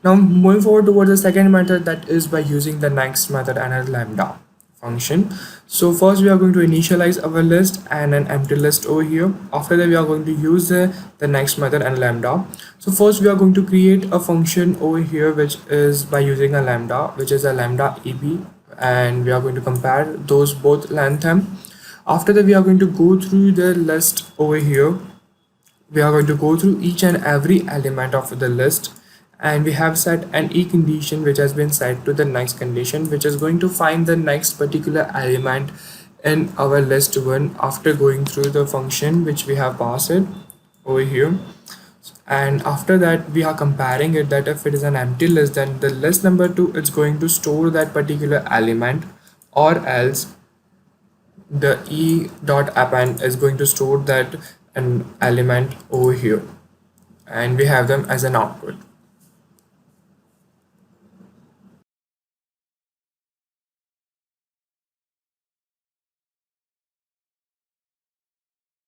Now moving forward towards the second method, that is by using the next method and a lambda function. So first we are going to initialize our list and an empty list over here. After that we are going to use the next method and lambda. So first we are going to create a function over here which is by using a lambda, which is a lambda eb, and we are going to compare those both length them. After that we are going to go through the list over here. We are going to go through each and every element of the list, and we have set an e condition which has been set to the next condition, which is going to find the next particular element in our list one after going through the function which we have passed it over here. And after that we are comparing it, that if it is an empty list, then the list number 2 is going to store that particular element, or else the e dot append is going to store that an element over here, and we have them as an output.